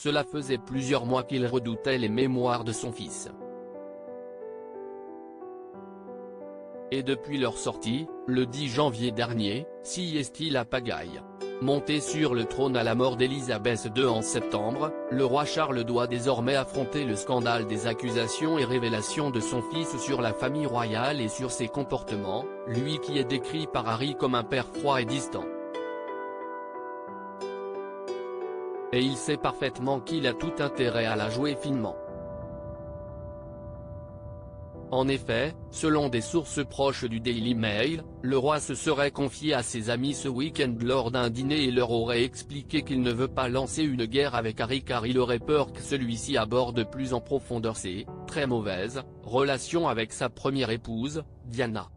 cela faisait plusieurs mois qu'il redoutait les mémoires de son fils. Et depuis leur sortie, le 10 janvier dernier, si est-il la pagaille. Monté sur le trône à la mort d'Élisabeth II en septembre, le roi Charles doit désormais affronter le scandale des accusations et révélations de son fils sur la famille royale et sur ses comportements, lui qui est décrit par Harry comme un père froid et distant. Et il sait parfaitement qu'il a tout intérêt à la jouer finement. En effet, selon des sources proches du Daily Mail, le roi se serait confié à ses amis ce week-end lors d'un dîner et leur aurait expliqué qu'il ne veut pas lancer une guerre avec Harry car il aurait peur que celui-ci aborde plus en profondeur ses « très mauvaises » relations avec sa première épouse, Diana.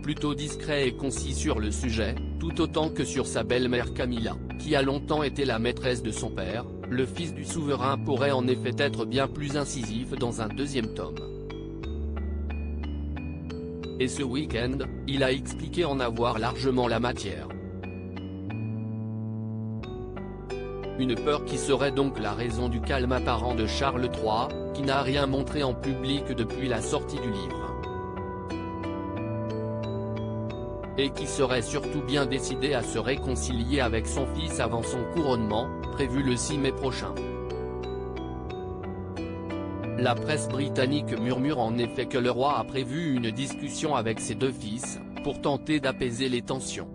Plutôt discret et concis sur le sujet, tout autant que sur sa belle-mère Camilla, qui a longtemps été la maîtresse de son père, le fils du souverain pourrait en effet être bien plus incisif dans un deuxième tome. Et ce week-end, il a expliqué en avoir largement la matière. Une peur qui serait donc la raison du calme apparent de Charles III, qui n'a rien montré en public depuis la sortie du livre. Et qui serait surtout bien décidé à se réconcilier avec son fils avant son couronnement, prévu le 6 mai prochain. La presse britannique murmure en effet que le roi a prévu une discussion avec ses deux fils, pour tenter d'apaiser les tensions.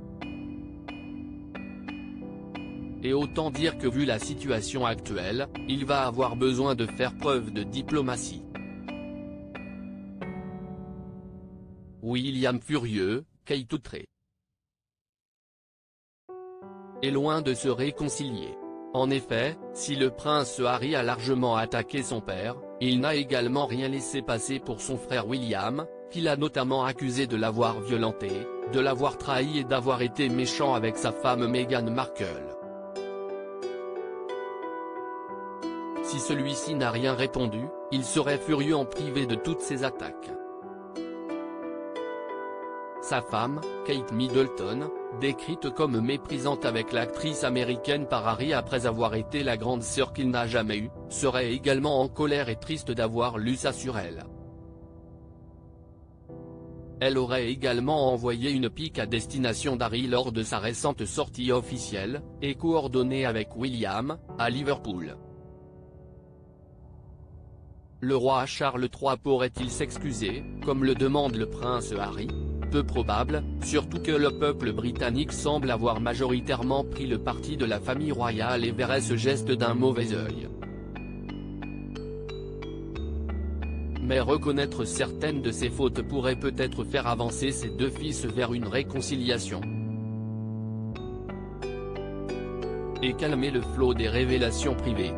Et autant dire que vu la situation actuelle, il va avoir besoin de faire preuve de diplomatie. William furieux, Kate outrée. Et loin de se réconcilier. En effet, si le prince Harry a largement attaqué son père, il n'a également rien laissé passer pour son frère William, qu'il a notamment accusé de l'avoir violenté, de l'avoir trahi et d'avoir été méchant avec sa femme Meghan Markle. Si celui-ci n'a rien répondu, il serait furieux en privé de toutes ces attaques. Sa femme, Kate Middleton, décrite comme méprisante avec l'actrice américaine par Harry après avoir été la grande sœur qu'il n'a jamais eue, serait également en colère et triste d'avoir lu ça sur elle. Elle aurait également envoyé une pique à destination d'Harry lors de sa récente sortie officielle, et coordonnée avec William, à Liverpool. Le roi Charles III pourrait-il s'excuser, comme le demande le prince Harry ? Peu probable, surtout que le peuple britannique semble avoir majoritairement pris le parti de la famille royale et verrait ce geste d'un mauvais œil. Mais reconnaître certaines de ses fautes pourrait peut-être faire avancer ses deux fils vers une réconciliation. Et calmer le flot des révélations privées.